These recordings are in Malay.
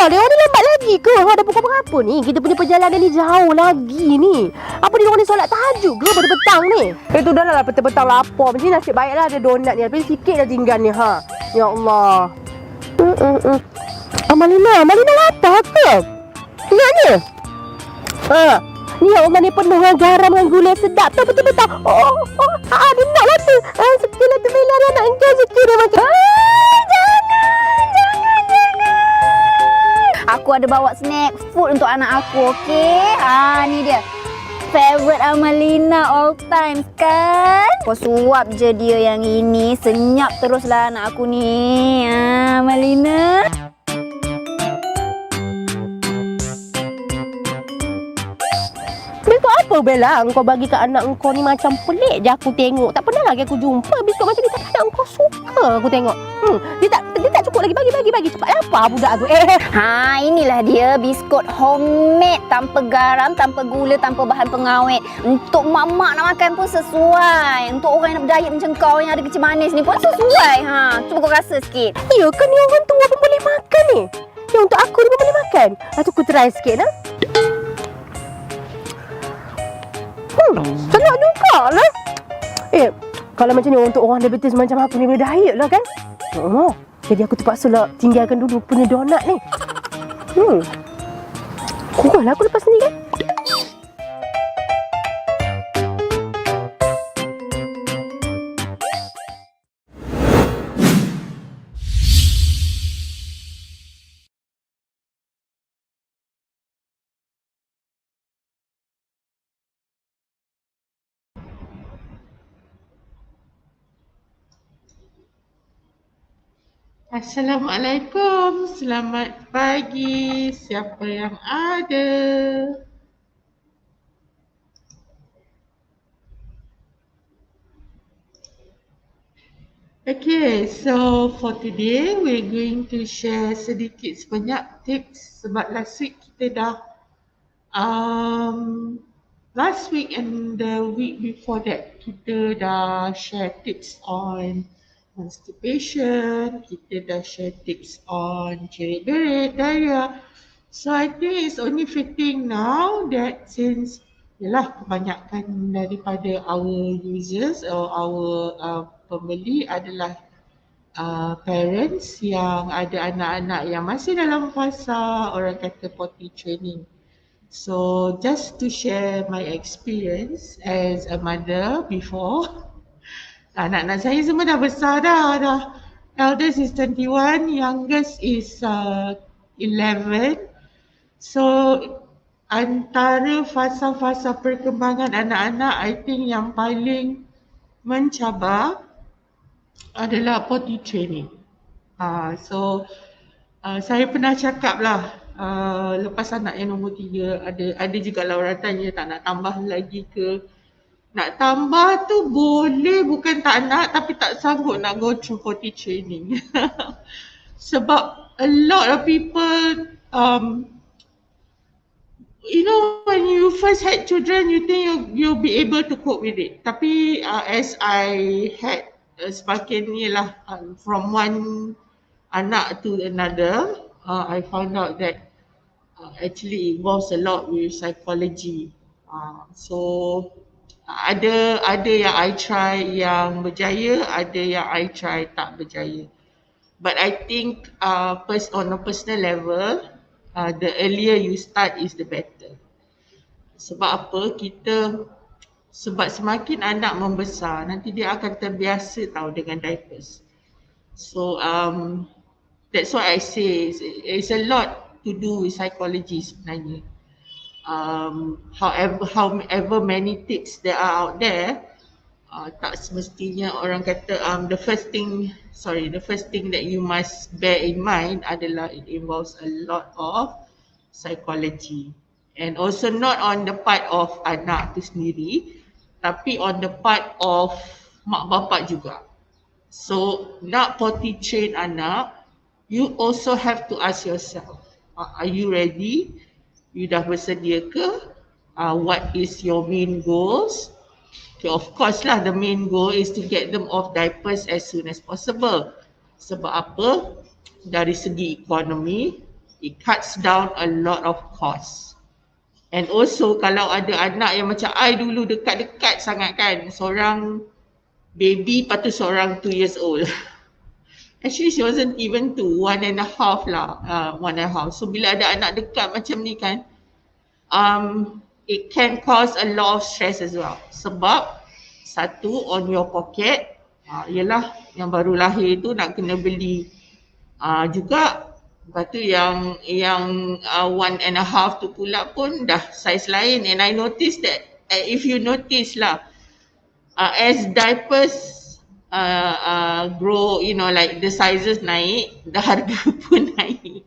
lah dia orang ni lambat lagi ke? Dah pukul berapa ni? Kita punya perjalanan ni jauh lagi ni. Apa dia orang ni solat tahajud ke pada petang ni? Itu dah lah petang-petang lapar. Macam ni nasib baiklah ada donat ni. Tapi sikit dah tinggal ni ha. Ya Allah. Amalina lapar ke? Ingat ni? Ni ya Allah ni penuh dengan garam dengan gula sedap tu betul-betul. Dia nak lah tu. Sikit lah tu Mila dia nak engkau sikit dia macam. Aku ada bawa snack food untuk anak aku, okey? Ni dia. Favorite Amalina all times kan? Kau suap je dia yang ini. Senyap teruslah anak aku ni. Amalina. Biskut apa Bella? Kau bagi kat anak kau ni macam pelik je aku tengok. Tak pernah lagi aku jumpa biskut macam ni. Tapi anak kau suka aku tengok. Dia tak cukup lagi. Bagi. Cepat lapar budak tu. Inilah dia biskut homemade. Tanpa garam, tanpa gula, tanpa bahan pengawet. Untuk mak-mak nak makan pun sesuai. Untuk orang yang nak berdiet macam kau yang ada kecil manis ni pun sesuai. Cuba kau rasa sikit. Ya kan ni orang tua pun boleh makan ni. Yang untuk aku ni pun boleh makan. Tu aku try sikit sedap jugalah. Kalau macam ni untuk orang diabetes macam aku ni boleh diet lah kan? Jadi aku terpaksa lah tinggalkan dulu punya donat ni. Kurang lah aku lepas ni kan? Assalamualaikum, selamat pagi. Siapa yang ada? Okay, so for today we're going to share sedikit sebanyak tips sebab last week kita dah last week and the week before that kita dah share tips on constipation, kita dah share tips on cerit-berit, diarrhea. So I think it's only fitting now that since kebanyakan daripada our users or our pembeli adalah parents yang ada anak-anak yang masih dalam fasa orang kata potty training. So just to share my experience as a mother before. Anak-anak saya semua dah besar dah. Eldest is 21, youngest is 11. So antara fasa-fasa perkembangan anak-anak, I think yang paling mencabar adalah potty training. Saya pernah cakap lah, lepas anak yang nombor 3, ada juga lah orang tanya tak nak tambah lagi ke. Nak tambah tu boleh, bukan tak nak, tapi tak sanggup nak go through potty training. Sebab a lot of people, when you first had children, you think you'll be able to cope with it. Tapi as I had semakin from one anak to another, I found out that actually involves a lot with psychology. So ada yang I try yang berjaya, ada yang I try tak berjaya. But I think on a personal level, the earlier you start is the better. Sebab apa? Sebab semakin anak membesar, nanti dia akan terbiasa dengan diapers. So that's why I say it's a lot to do with psychology sebenarnya. However many tips there are out there, tak semestinya orang kata the first thing that you must bear in mind adalah it involves a lot of psychology, and also not on the part of anak tu sendiri, tapi on the part of mak bapak juga. So nak potty train anak, you also have to ask yourself, are you ready? You dah bersedia ke? What is your main goals? Okay, of course lah, the main goal is to get them off diapers as soon as possible. Sebab apa? Dari segi ekonomi, It cuts down a lot of cost. And also kalau ada anak yang macam I dulu dekat-dekat sangat kan, seorang baby lepas tu seorang 2 years old. Actually she wasn't even 2, 1.5 lah, 1.5. So bila ada anak dekat macam ni kan, it can cause a lot of stress as well. Sebab satu, on your pocket, ialah yang baru lahir tu nak kena beli juga. Lepas tu yang 1.5 tu pula pun dah saiz lain. And I noticed that, if you notice lah, as diapers grow, you know, like the sizes naik, the harga pun naik.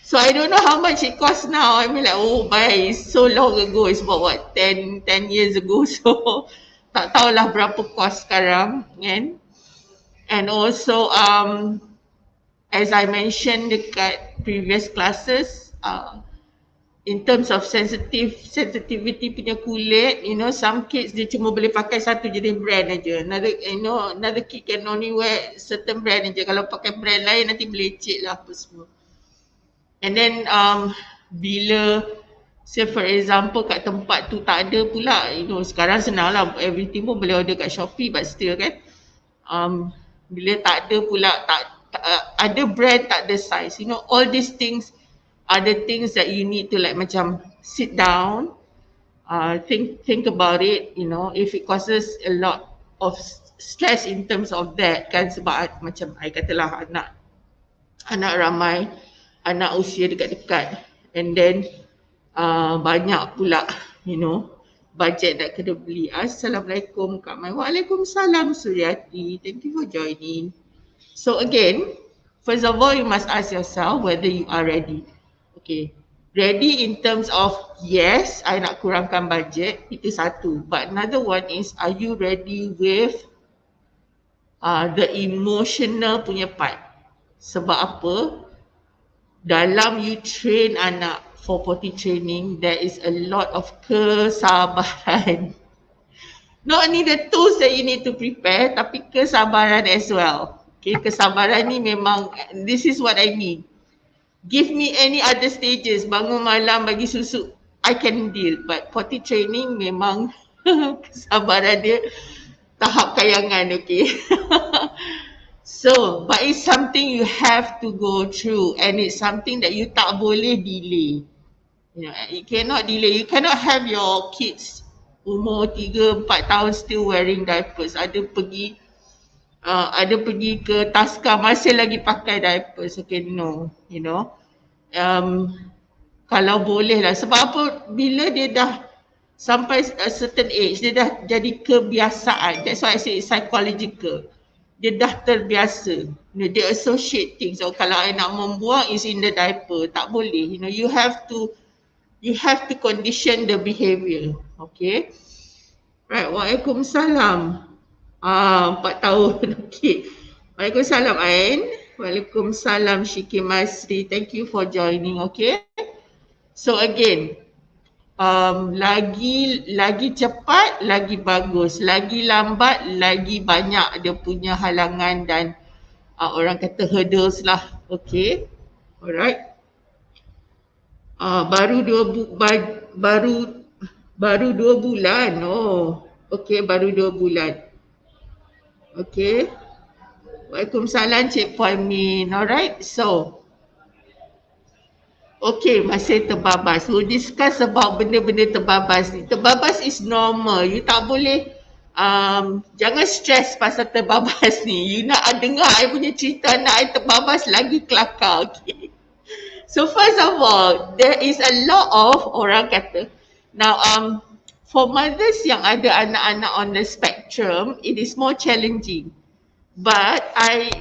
So I don't know how much it costs now. I mean like, oh my, so long ago. It's about what, 10 years ago. So tak tahulah berapa cost sekarang kan. And also as I mentioned dekat previous classes, in terms of sensitivity punya kulit, you know, some kids dia cuma boleh pakai satu jenis brand aja. Another kid can only wear certain brand aja. Kalau pakai brand lain nanti melecet lah apa semua. And then bila say for example kat tempat tu tak ada pula, you know, sekarang senang lah, everything pun boleh order kat Shopee, but still kan, bila tak ada pula, ada brand tak ada size, you know, all these things are the things that you need to like macam sit down, think about it, you know, if it causes a lot of stress in terms of that kan, sebab macam I katalah anak ramai, anak usia dekat-dekat, and then banyak pula, you know, budget nak kena beli. Assalamualaikum Kak Mai. Waalaikumsalam Suryati. Thank you for joining. So again, first of all, you must ask yourself whether you are ready. Okay, ready in terms of yes, I nak kurangkan budget, itu satu. But another one is, are you ready with the emotional punya part? Sebab apa? Dalam you train anak for potty training, there is a lot of kesabaran. Not only the tools that you need to prepare, tapi kesabaran as well. Okay, kesabaran ni memang, this is what I mean. Give me any other stages, bangun malam bagi susu, I can deal. But potty training memang kesabaran dia tahap kayangan, okay. So, but it's something you have to go through, and it's something that you tak boleh delay. You know, you cannot delay. You cannot have your kids umur 3-4 tahun still wearing diapers. Ada pergi ke taska masih lagi pakai diapers. Okay, no, you know. Kalau boleh lah. Sebab apa? Bila dia dah sampai a certain age, dia dah jadi kebiasaan. That's why I say it's psychological. Dia dah terbiasa. You know, dia associate things. So kalau I nak membuang is in the diaper. Tak boleh. You know, you have to condition the behavior. Okay. Right. Waalaikumsalam. 4 tahun. Okay. Waalaikumsalam Ain. Waalaikumsalam Syiki Masri. Thank you for joining. Okay. So again, lagi cepat, lagi bagus. Lagi lambat, lagi banyak dia punya halangan dan orang kata hurdles lah. Okay. Alright. Baru 2 bulan. Oh. Okay, baru 2 bulan. Okay. Waalaikumsalam Cik Puan Min. Alright. So, okay, masih terbabas. We'll discuss about benda-benda terbabas ni. Terbabas is normal. You tak boleh, jangan stress pasal terbabas ni. You nak dengar I punya cerita anak I terbabas lagi kelakar. Okay. So first of all, there is a lot of orang kata. Now, for mothers yang ada anak-anak on the spectrum, it is more challenging. But I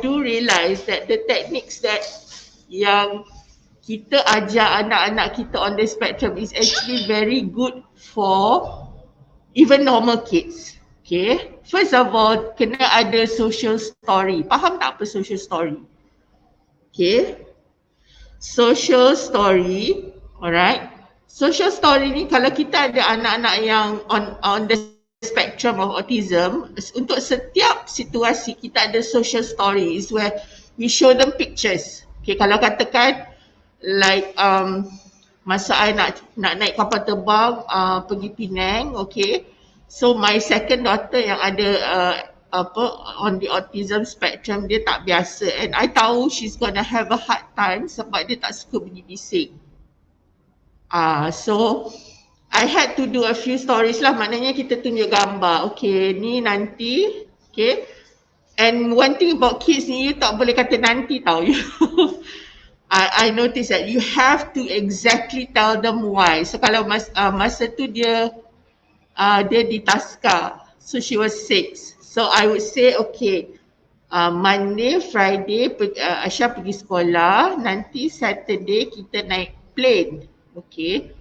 do realize that the techniques that yang kita ajar anak-anak kita on the spectrum is actually very good for even normal kids. Okay. First of all, kena ada social story. Faham tak apa social story? Okay. Social story. Alright. Social story ni kalau kita ada anak-anak yang on the spectrum of autism, untuk setiap situasi kita ada social stories where we show them pictures. Okay, kalau katakan like masa I nak naik kapal terbang pergi Penang, okay. So my second daughter yang ada on the autism spectrum, dia tak biasa, and I tahu she's gonna have a hard time sebab dia tak suka bunyi bising. So I had to do a few stories lah, maknanya kita tunjuk gambar. Okay, ni nanti, okay. And one thing about kids ni, you tak boleh kata nanti tau. I noticed that you have to exactly tell them why. So kalau masa tu dia di Taska, so she was 6. So I would say, okay, Monday, Friday, Aisyah pergi sekolah, nanti Saturday kita naik plane, okay.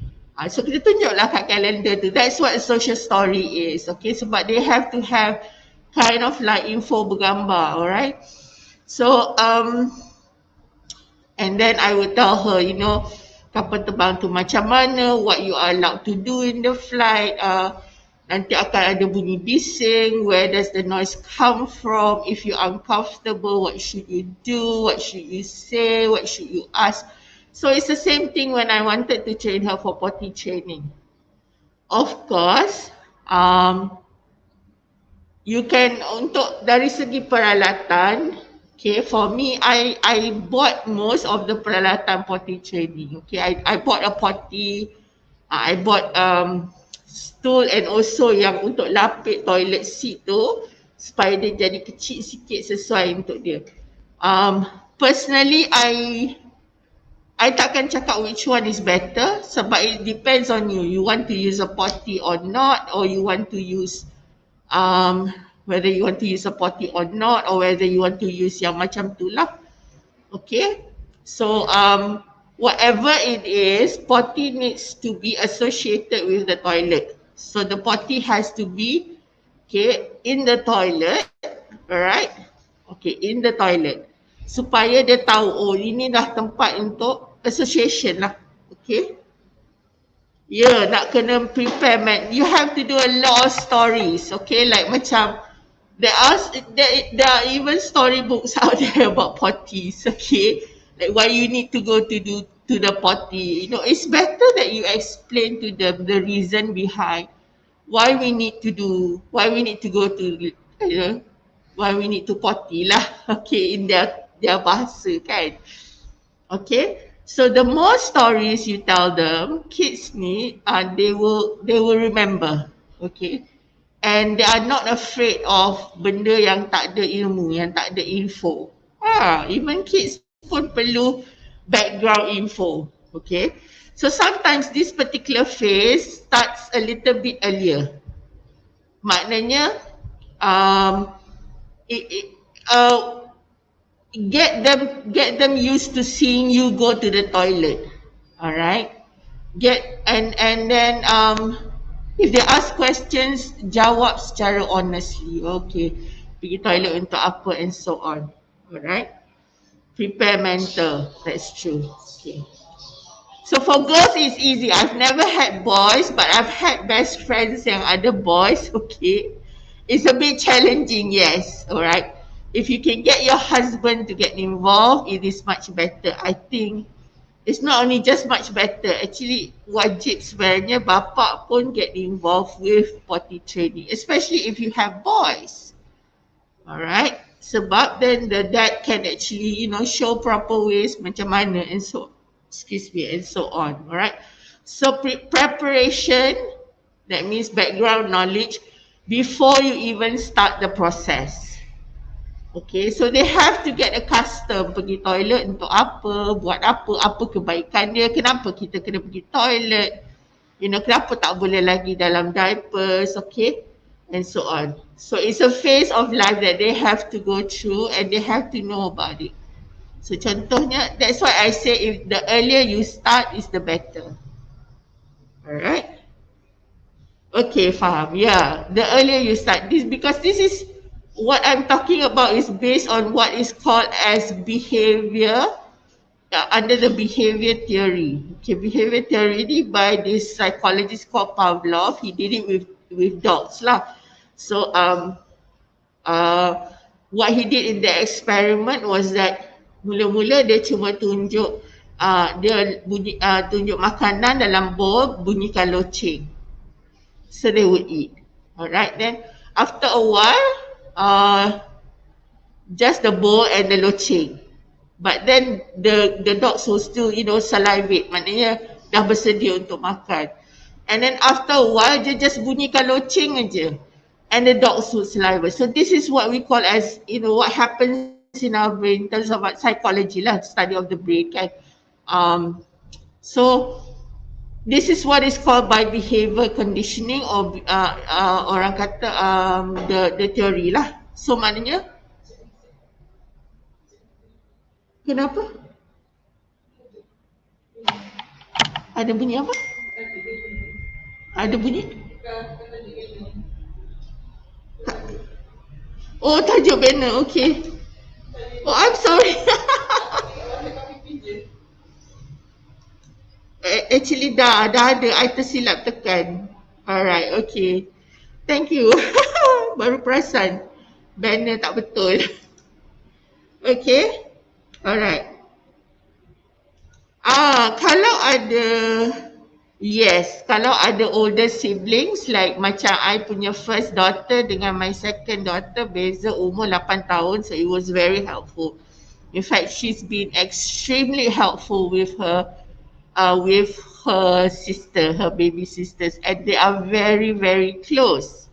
So kita tunjuklah kat kalender tu. That's what a social story is, okay. Sebab they have to have kind of like info bergambar, alright. So and then I would tell her, you know, kapal terbang tu macam mana, what you are allowed to do in the flight, nanti akan ada bunyi bising, where does the noise come from, if you're uncomfortable, what should you do, what should you say, what should you ask. So it's the same thing when I wanted to train her for potty training. Of course, you can, untuk dari segi peralatan, okay, for me, I bought most of the peralatan potty training. Okay, I bought a potty, I bought stool, and also yang untuk lapik toilet seat tu supaya dia jadi kecil sikit sesuai untuk dia. Personally, I takkan cakap which one is better sebab it depends on you. You want to use a potty or not, or you want to use whether you want to use a potty or not, or whether you want to use yang macam tu lah. Okay, so whatever it is, potty needs to be associated with the toilet. So the potty has to be, okay, in the toilet, alright, okay, in the toilet, supaya dia tahu, oh ini dah tempat untuk association lah, okay. Yeah, nak kena prepare, man. You have to do a lot of stories, okay? Like macam, there are even storybooks out there about potties, okay? Like why you need to go to the potty. You know, it's better that you explain to them the reason behind why we need to go to, you know, why we need to potty lah, okay, in their bahasa kan. Okay. So the more stories you tell them, kids ni, they will remember, okay, and they are not afraid of benda yang tak ada ilmu, yang tak ada info. Even kids pun perlu background info, okay. So sometimes this particular phase starts a little bit earlier. Maknanya, get them used to seeing you go to the toilet, all right. And then if they ask questions, jawab secara honestly. Okay, pergi toilet untuk apa and so on, all right. Prepare mental, that's true. Okay, so for girls it's easy. I've never had boys, but I've had best friends yang ada boys. Okay, it's a bit challenging, yes, all right. If you can get your husband to get involved, it is much better. I think it's not only just much better, actually wajib sebenarnya bapa pun get involved with potty training, especially if you have boys. Alright, sebab then the dad can actually, you know, show proper ways macam mana and so on. Alright, so preparation, that means background knowledge before you even start the process. Okay, so they have to get accustomed pergi toilet untuk apa, buat apa kebaikan dia, kenapa kita kena pergi toilet, you know, kenapa tak boleh lagi dalam diapers, okay, and so on. So it's a phase of life that they have to go through and they have to know about it. So contohnya, that's why I say if the earlier you start is the better. Alright? Okay, faham. Yeah, the earlier you start. Because this is what I'm talking about is based on what is called as behavior, under the behavior theory. Okay, behavior theory ni by this psychologist called Pavlov. He did it with dogs lah. So what he did in the experiment was that mula-mula dia cuma tunjuk dia bunyi tunjuk makanan dalam bowl, bunyikan loceng. So they would eat. Alright, then after a while, just the bowl and the loceng. But then the dogs will still, salivate. Maknanya dah bersedia untuk makan. And then after a while, dia just bunyikan loceng aja. And the dogs will salivate. So this is what we call as, what happens in our brain in terms of psychology lah, study of the brain kan. So this is what is called by behavior conditioning or orang kata the theory lah. So maknanya, kenapa? Ada bunyi apa? Ada bunyi? Oh, tajuk banner, okay. Oh, I'm sorry. Actually dah ada, I tersilap tekan. Alright, okay. Thank you. Baru perasan. Banner tak betul. Okay. Alright. Kalau ada, kalau ada older siblings, like macam I punya first daughter dengan my second daughter beza umur 8 tahun, so it was very helpful. In fact, she's been extremely helpful with her sister, her baby sisters, and they are very, very close.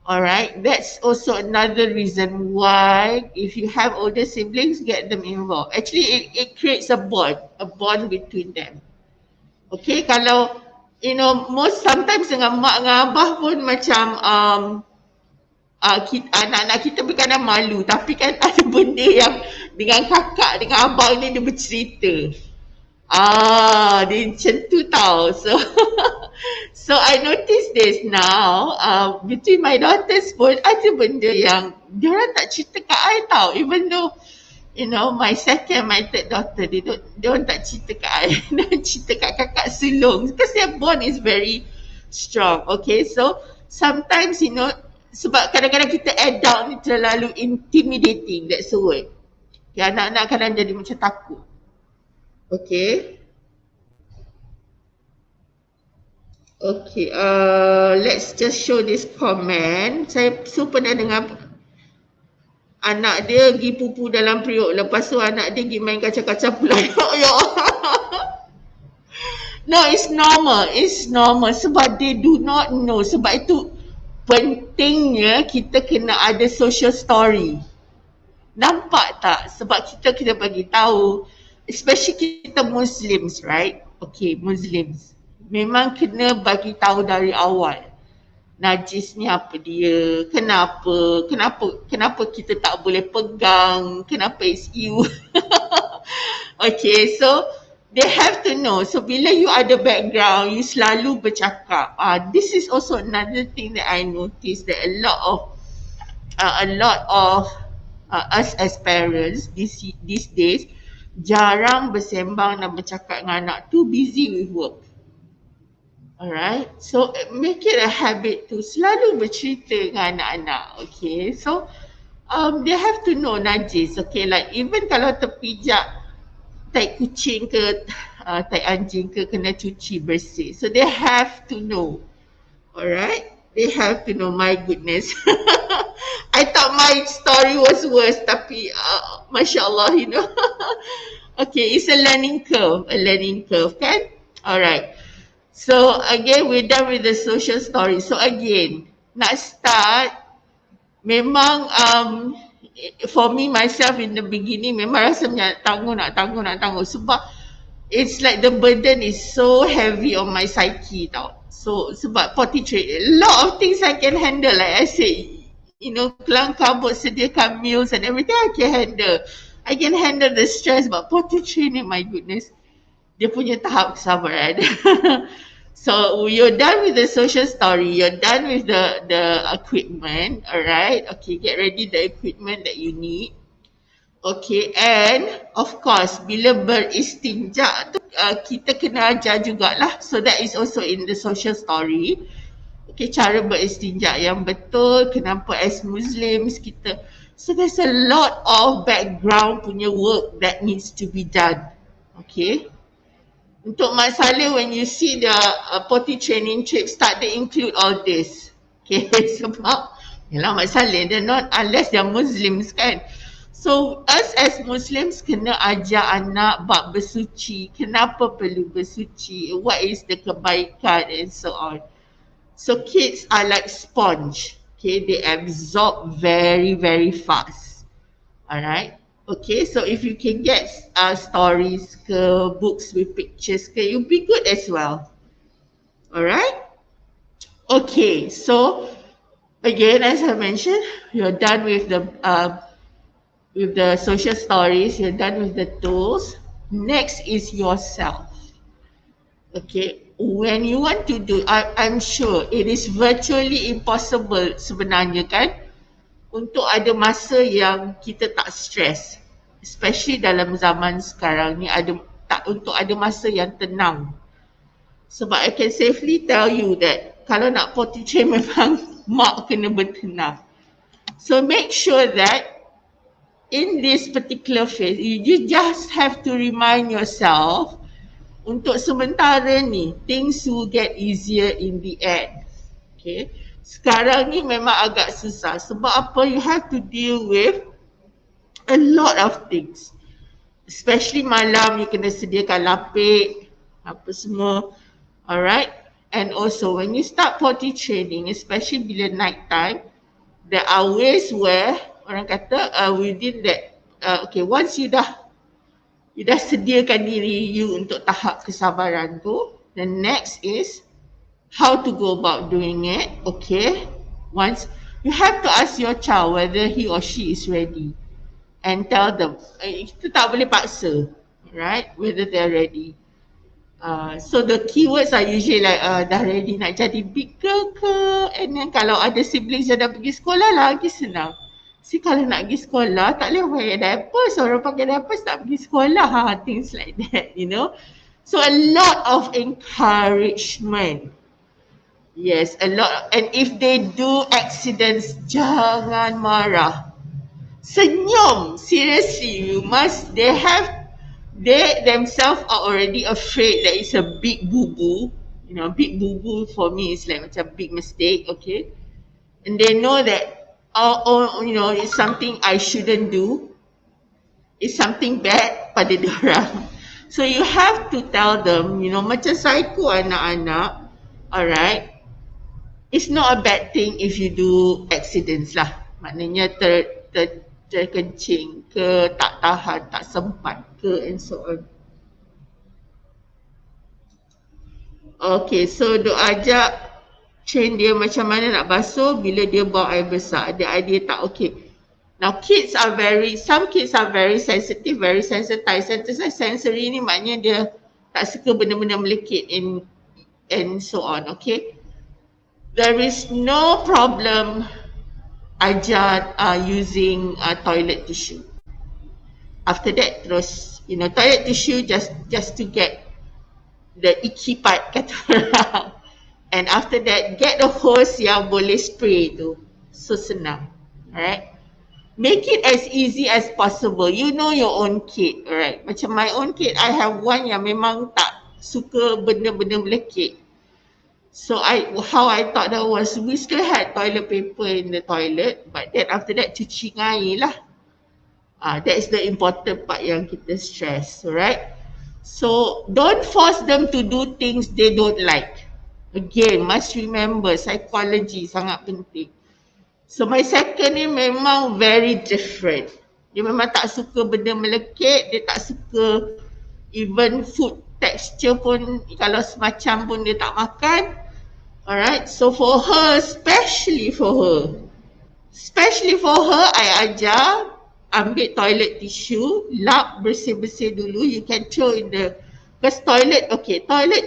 Alright, that's also another reason why if you have older siblings, get them involved. Actually, it creates a bond between them. Okay, kalau, sometimes dengan mak dengan abah pun macam, anak-anak kita kadang malu, tapi kan ada benda yang dengan kakak, dengan abang ni dia bercerita. Dia macam tu tau. So I notice this now, between my daughters pun ada benda yang diorang tak cerita kat I tau. Even though, my second, my third daughter, diorang tak cerita kat I. Diorang cerita kat kakak sulung. Because their bond is very strong. Okay, so sometimes, sebab kadang-kadang kita adult ni terlalu intimidating, that's the word. Ya, anak-anak kadang jadi macam takut. Okay. Okay, let's just show this comment. Saya pernah dengar anak dia pergi pupu dalam periuk. Lepas tu anak dia pergi main kacang-kacang pula. Ya. No, it's normal. It's normal sebab they do not know. Sebab itu pentingnya kita kena ada social story. Nampak tak? Sebab kita kena bagi tahu, especially kita Muslims, right? Okay, Muslims. Memang kena bagi tahu dari awal. Najis ni apa dia? Kenapa kita tak boleh pegang? Kenapa it's you? Okay, so they have to know. So bila you ada background, you selalu bercakap. This is also another thing that I noticed, that a lot of us as parents these days jarang bersembang dan bercakap dengan anak, too busy with work. Alright, so make it a habit to selalu bercerita dengan anak-anak. Okay, so they have to know najis. Okay, like even kalau terpijak tai kucing ke tai anjing ke, kena cuci bersih. So they have to know. Alright, they have to know. My goodness. I thought my story was worse, tapi Masya Allah, Okay, it's a learning curve kan? Alright. So again, we're done with the social story. So again, nak start, memang for me myself in the beginning, memang rasa nak tangguh. Sebab it's like the burden is so heavy on my psyche tau. So sebab potty training, a lot of things I can handle. Like I said, kelang kabut, sediakan meals and everything I can handle. I can handle the stress, but potty training, my goodness, dia punya tahap kesabaran. So you're done with the social story, you're done with the equipment, alright? Okay, get ready the equipment that you need. Okay, and of course, bila beristinja tu kita kena ajar jugalah. So that is also in the social story. Okay, cara beristinja yang betul, kenapa as Muslims kita. So there's a lot of background punya work that needs to be done. Okay. Untuk Mak Saleh, when you see the potty training trip start, they include all this. Okay, sebab yalah Mak Saleh, they're not, unless they're Muslims kan. So us as Muslims kena ajar anak bab bersuci, kenapa perlu bersuci, what is the kebaikan and so on. So kids are like sponge, okay, they absorb very, very fast. Alright, okay, so if you can get stories ke, books with pictures ke, you'll be good as well. Alright, okay, so again, as I mentioned, you're done with the social stories, you're done with the tools. Next is yourself. Okay, when you want to do, I'm sure it is virtually impossible sebenarnya kan, untuk ada masa yang kita tak stress, especially dalam zaman sekarang ni, untuk ada masa yang tenang. Sebab I can safely tell you that kalau nak potty train memang mak kena bertenang. So make sure that in this particular phase, you just have to remind yourself, untuk sementara ni, things will get easier in the end. Okay. Sekarang ni memang agak susah. Sebab apa? You have to deal with a lot of things. Especially malam, you kena sediakan lapik, apa semua. Alright. And also, when you start potty training, especially bila night time, there are ways where orang kata within that, okay, once you dah sediakan diri you untuk tahap kesabaran tu, the next is how to go about doing it. Okay, once you have to ask your child whether he or she is ready and tell them, kita tak boleh paksa, right, whether they're ready. So the keywords are usually like dah ready nak jadi big girl ke, and then kalau ada siblings yang dah pergi sekolah lagi senang. Si kalau nak pergi sekolah tak boleh pakai diapers, orang pakai diapers tak pergi sekolah, things like that, you know. So a lot of encouragement. Yes, a lot. And if they do accidents, jangan marah. Senyum. Seriously, you must, they themselves are already afraid that it's a big boo-boo. You know, big boo-boo for me is like macam big mistake, okay. And they know that, you know, it's something I shouldn't do. It's something bad pada diorang. So you have to tell them, you know, macam psycho anak-anak, alright. It's not a bad thing if you do accidents lah. Maknanya terkencing ke, tak tahan, tak sempat ke, and so on. Okay, so duk ajak train dia macam mana nak basuh bila dia buang air besar. Ada idea tak? Okay. Now some kids are very sensitive, very sensitized. Sensory ni maknanya dia tak suka benda-benda melekit and so on, okay. There is no problem ajar using toilet tissue. After that terus, you know, toilet tissue just to get the icky part kata orang. And after that, get a hose yang boleh spray tu. So senang. Alright. Make it as easy as possible. You know your own kid. Alright. Macam my own kid, I have one yang memang tak suka benda-benda melekit. So how I thought that was, we still had toilet paper in the toilet. But then after that, cuci dengan air lah. That is the important part yang kita stress. Alright. So don't force them to do things they don't like. Again, must remember, psychology sangat penting. So my second ni memang very different. Dia memang tak suka benda melekit, dia tak suka even food texture pun, kalau semacam pun dia tak makan. Alright, so for her, especially for her, I ajar ambil toilet tissue, lap bersih-bersih dulu, you can throw in the, because toilet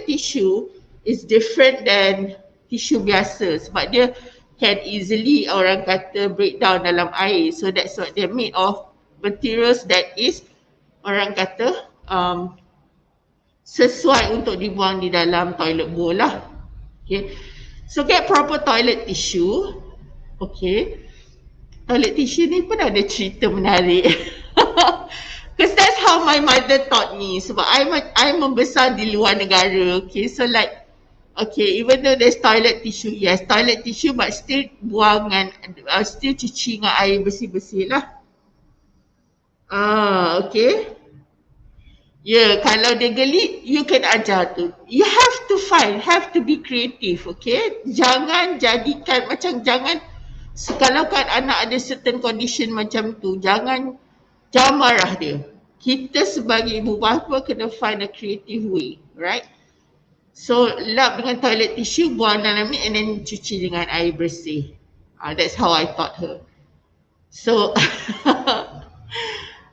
tissue is different than tissue biasa sebab dia can easily orang kata break down dalam air. So that's what they're made of, materials that is orang kata sesuai untuk dibuang di dalam toilet bowl lah. Okay. So get proper toilet tissue. Okay. Toilet tissue ni pun ada cerita menarik. Because that's how my mother taught me. Sebab I membesar di luar negara. Okay, so like, okay, even though there's toilet tissue, yes, toilet tissue, but still buang dengan, still cuci dengan air bersih-bersih lah. Okay. Ya, kalau dia geli, you can ajar tu. You have to find, have to be creative, okay? Jangan jadikan, macam jangan, kalau kan anak ada certain condition macam tu, jangan marah dia. Kita sebagai ibu bapa kena find a creative way, right? So, lap dengan toilet tissue, buang dalam ni and then cuci dengan air bersih. That's how I taught her. So,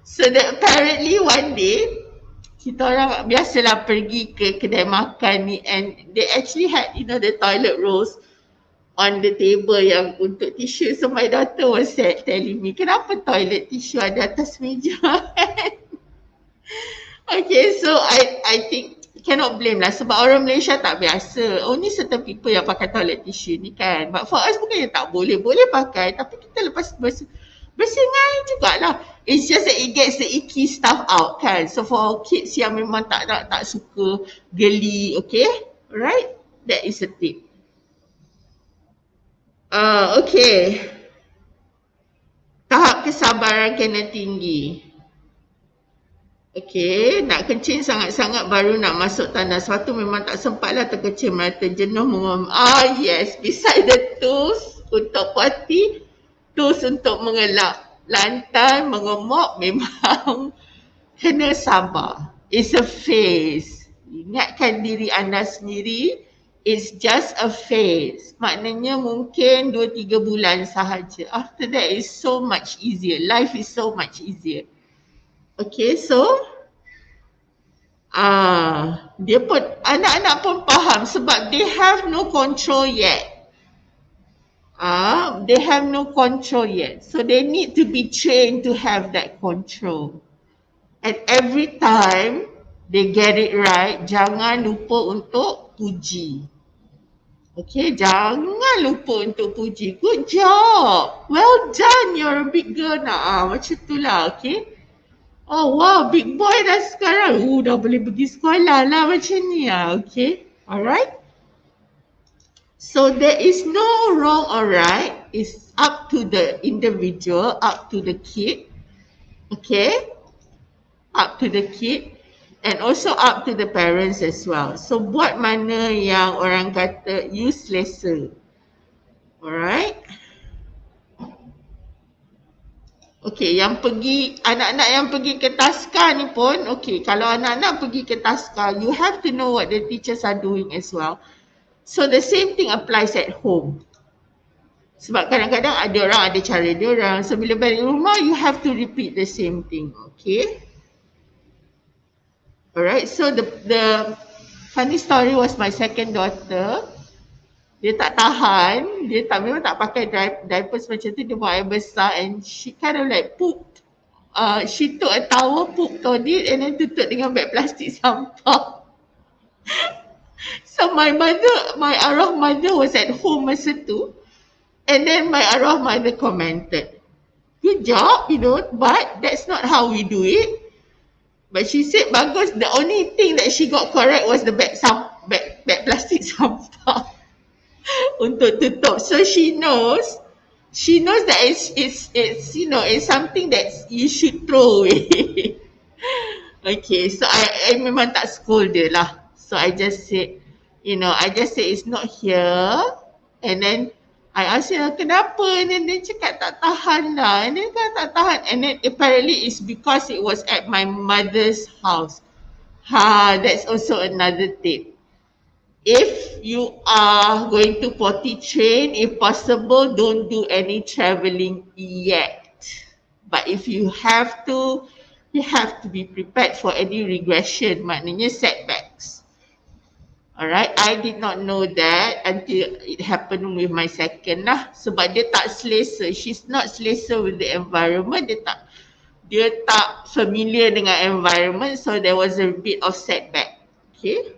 so that apparently one day, kita orang biasalah pergi ke kedai makan ni and they actually had, you know, the toilet rolls on the table yang untuk tissue. So my daughter was telling me, kenapa toilet tissue ada atas meja? Okay, so I think cannot blame lah sebab orang Malaysia tak biasa. Only certain people yang pakai toilet tissue ni kan. But for us bukannya tak boleh. Boleh pakai tapi kita lepas bersengai jugalah. It's just that it gets the icky stuff out kan. So for kids yang memang tak suka geli, okay? Alright? That is a tip. Okay. Tahap kesabaran kena tinggi. Okay, nak kencing sangat-sangat baru nak masuk tandas. Suatu memang tak sempatlah terkecil merata jenuh mengom. Yes, beside the tools untuk potty, tools untuk mengelak. Lantai, mengemok memang kena sabar. It's a phase. Ingatkan diri anda sendiri, it's just a phase. Maknanya mungkin 2-3 bulan sahaja. After that, it's so much easier. Life is so much easier. Okay, so dia pun, anak-anak pun faham sebab they have no control yet. They have no control yet. So they need to be trained to have that control. And every time they get it right, jangan lupa untuk puji. Okay, jangan lupa untuk puji. Good job. Well done, you're a big girl now. Macam tu lah, okay. Oh wow, big boy dah sekarang. Dah boleh pergi sekolah lah macam ni lah, okay. Alright. So there is no wrong or right. It's up to the individual, up to the kid. Okay. Up to the kid. And also up to the parents as well. So buat mana yang orang kata you selesa. Alright. Okay, yang pergi, anak-anak yang pergi ke taska ni pun, okay, kalau anak-anak pergi ke taska, you have to know what the teachers are doing as well. So the same thing applies at home. Sebab kadang-kadang ada orang ada cara dia orang. So bila balik rumah, you have to repeat the same thing, okay? Alright, so the funny story was my second daughter. Dia tak tahan, memang tak pakai diapers macam tu, dia buang air besar and she kind of like pooped. She took a towel, pooped on it and then tutup dengan beg plastik sampah. So my arwah mother was at home masa tu and then my arwah mother commented, good job, you know, but that's not how we do it. But she said bagus, the only thing that she got correct was the beg plastik sampah. Untuk tutup. So she knows that it's you know, it's something that you should throw away. Okay, so I memang tak scold dia lah. So I just said, you know, it's not here. And then I asked her, kenapa? And then dia cakap tak tahan lah. And then tak tahan. And then apparently it's because it was at my mother's house. That's also another tip. If you are going to potty train, if possible, don't do any travelling yet. But if you have to be prepared for any regression, maknanya setbacks. Alright, I did not know that until it happened with my second lah. Sebab dia tak selesa, she's not selesa with the environment, dia tak familiar dengan environment, so there was a bit of setback. Okay.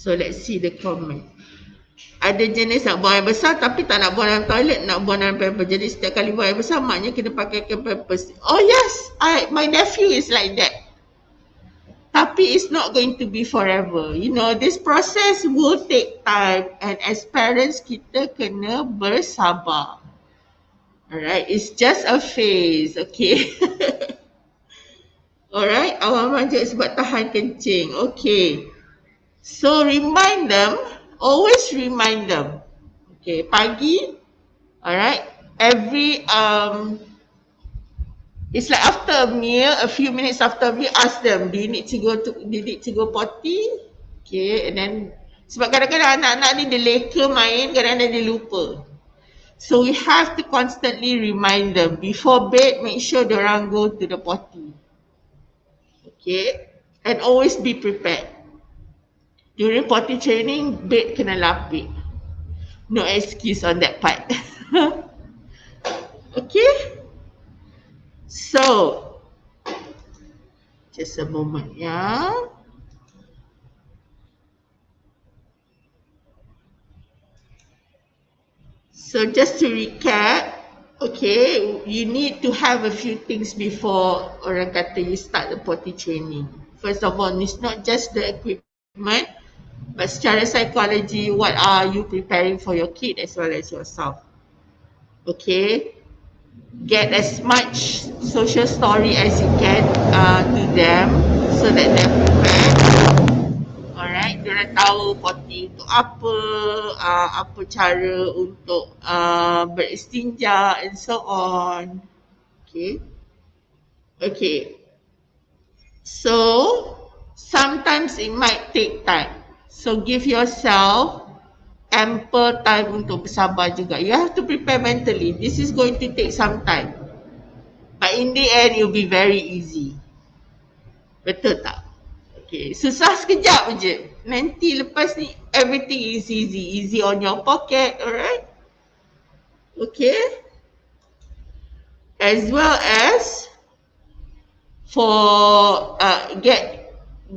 So let's see the comment. Ada jenis nak buang air besar tapi tak nak buang dalam toilet, nak buang dalam pampers. Jadi setiap kali buang air besar, maknya kena pakaikan pampers. Oh yes, my nephew is like that. Tapi it's not going to be forever. You know, this process will take time, and as parents, kita kena bersabar. Alright, it's just a phase, okay? Alright, awak manja sebab tahan kencing. Okay. So remind them, always remind them. Okay, pagi, alright, every it's like after a meal, a few minutes after a meal, ask them, do you need to go potty? Okay, and then sebab kadang-kadang anak-anak ni dia leka main, kadang-kadang dia lupa. So we have to constantly remind them before bed, make sure diorang go to the potty. Okay, and always be prepared. During potty training, bed kena lapik. No excuse on that part. Okay. So, just a moment, yeah. So just to recap, okay, you need to have a few things before orang kata you start the potty training. First of all, it's not just the equipment, but secara psychology, what are you preparing for your kid as well as yourself? Okay, get as much social story as you can to them so that they're prepared. Alright, diorang tahu potty untuk apa, apa cara untuk beristinja and so on. Okay. Okay. So, sometimes it might take time. So, give yourself ample time untuk bersabar juga. You have to prepare mentally. This is going to take some time. But in the end, it will be very easy. Betul tak? Okay, susah sekejap je. Nanti lepas ni, everything is easy. Easy on your pocket, alright? Okay? As well as for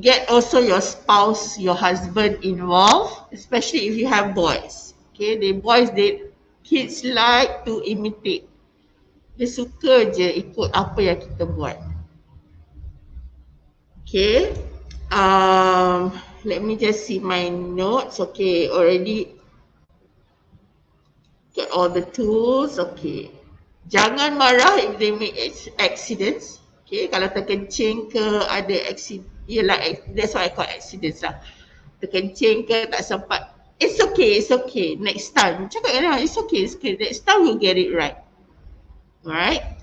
get also your spouse, your husband involved, especially if you have boys. Okay, kids like to imitate. Dia suka je ikut apa yang kita buat. Okay, let me just see my notes. Okay, already got all the tools. Okay, jangan marah if they make accidents. Okay, kalau terkencing ke ada accident, yelah, that's what I call accidents lah. Terkencing ke tak sempat, it's okay, next time. Cakap kan, it's okay, next time we'll get it right. Alright?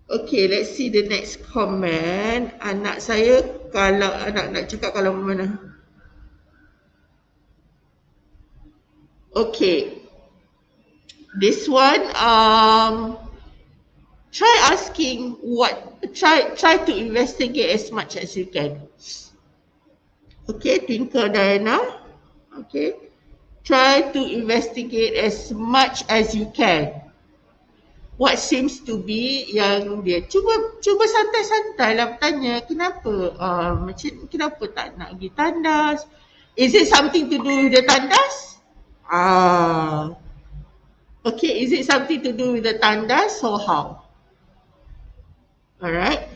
Okay, let's see the next comment. Anak saya, kalau anak nak cakap kalau mana? Okay. This one, try to investigate as much as you can. Okay, Twinkle Diana. Okay. Try to investigate as much as you can. What seems to be yang dia cuba santai-santai lah bertanya kenapa macam kenapa tak nak pergi tandas? Is it something to do with the tandas? Okay, is it something to do with the tandas or how? Alright.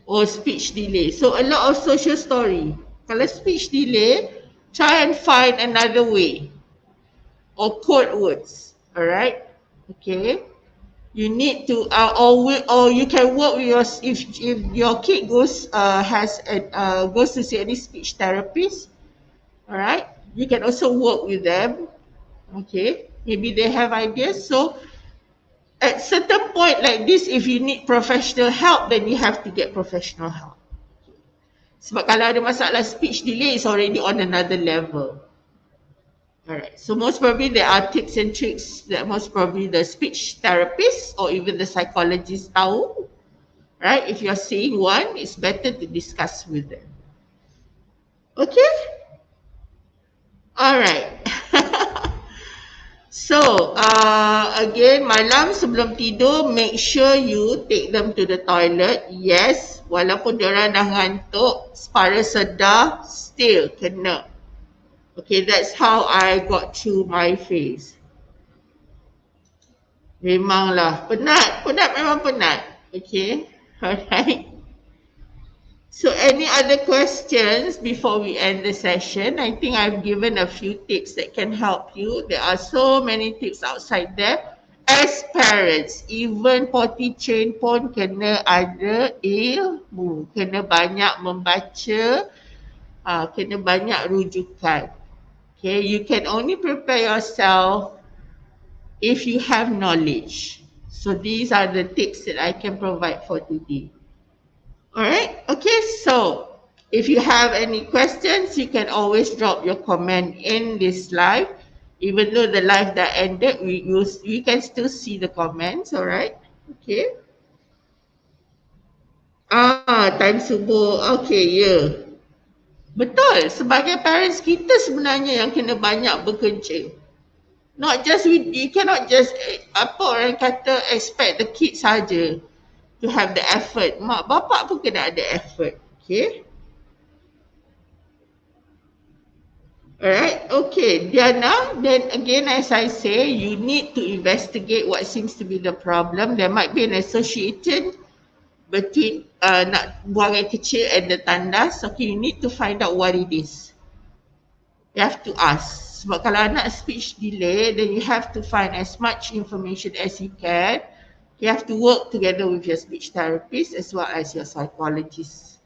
Or speech delay. So a lot of social story. Kalau speech delay, try and find another way. Or code words. Alright. Okay. You need to or you can work with if your kid goes to see any speech therapist. Alright. You can also work with them. Okay. Maybe they have ideas. So at certain point like this, if you need professional help, then you have to get professional help. Sebab kalau ada masalah speech delay, it's already on another level. Alright, so most probably there are tips and tricks that most probably the speech therapist or even the psychologist tahu. Right, if you're seeing one, it's better to discuss with them. Okay? Alright. So, again, malam sebelum tidur, make sure you take them to the toilet. Yes, walaupun diorang dah ngantuk, separa sedar, still kena. Okay, that's how I got through my phase. Memanglah, penat memang penat. Okay, alright. So any other questions before we end the session? I think I've given a few tips that can help you. There are so many tips outside there. As parents, even potty train pun kena ada ilmu. Kena banyak membaca, kena banyak rujukan. Okay, you can only prepare yourself if you have knowledge. So these are the tips that I can provide for today. Alright, okay, so if you have any questions, you can always drop your comment in this live. Even though the live that ended, we can still see the comments, alright? Okay. Time subuh, okay, yeah. Betul, sebagai parents kita sebenarnya yang kena banyak bekerja. Not just, you cannot just, apa orang kata, expect the kids saja to have the effort. Mak bapak pun kena ada effort. Okay. Alright, okay. Diana, then again as I say, you need to investigate what seems to be the problem. There might be an association between nak buang air kecil and the tandas. Okay, you need to find out what it is. You have to ask. Sebab kalau anak speech delay, then you have to find as much information as you can. You have to work together with your speech therapist as well as your psychologist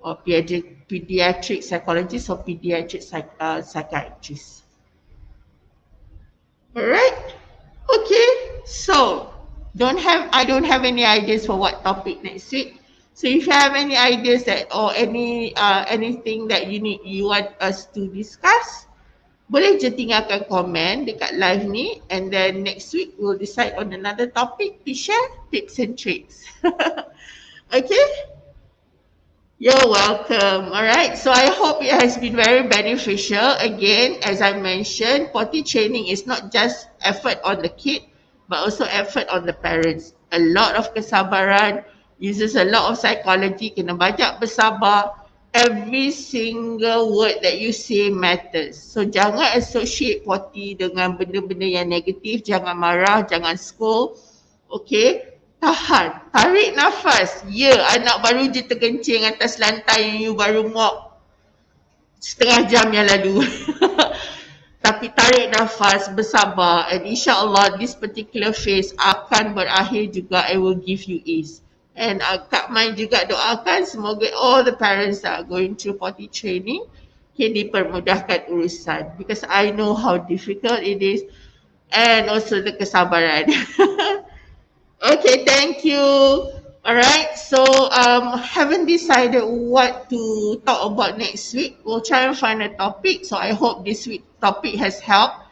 or pediatric psychologist or pediatric psychiatrist. Alright? Okay, so I don't have any ideas for what topic next week. So if you have any ideas that or anything that you want us to discuss, boleh je tinggalkan komen dekat live ni, and then next week we'll decide on another topic to share tips and tricks. Okay? You're welcome. Alright, so I hope it has been very beneficial. Again, as I mentioned, potty training is not just effort on the kid, but also effort on the parents. A lot of kesabaran, uses a lot of psychology, kena banyak bersabar. Every single word that you say matters. So jangan associate potty dengan benda-benda yang negatif. Jangan marah, jangan scold. Okay, tahan, tarik nafas. Ya, anak baru je terkencing atas lantai yang you baru mop setengah jam yang lalu. Tapi tarik nafas, bersabar, and insyaAllah this particular phase akan berakhir juga and will give you ease. And Kak Mai juga doakan semoga all the parents that are going through potty training dipermudahkan urusan, because I know how difficult it is, and also the kesabaran. Okay, thank you. Alright, so haven't decided what to talk about next week. We'll try and find a topic. So I hope this week topic has helped.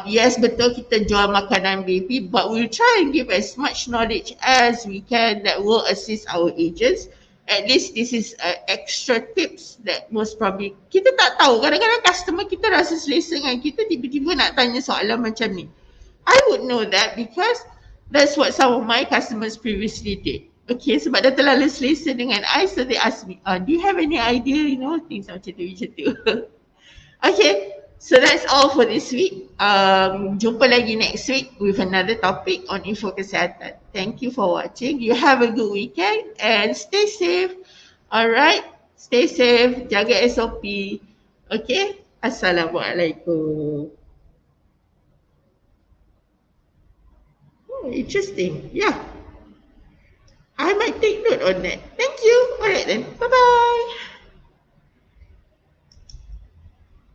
Yes, betul kita jual makanan baby, but we'll try and give as much knowledge as we can that will assist our agents. At least this is extra tips that most probably kita tak tahu. Kadang-kadang customer kita rasa selesa dengan kita, tiba-tiba nak tanya soalan macam ni. I would know that because that's what some of my customers previously did. Okay, sebab dah terlalu selesa dengan I, so they ask me, do you have any idea, things macam tu. Okay, so that's all for this week. Jumpa lagi next week with another topic on info kesihatan. Thank you for watching. You have a good weekend and stay safe. Alright, stay safe, jaga SOP. Okay, Assalamualaikum. Interesting. Yeah. I might take note on that. Thank you. Alright then. Bye-bye.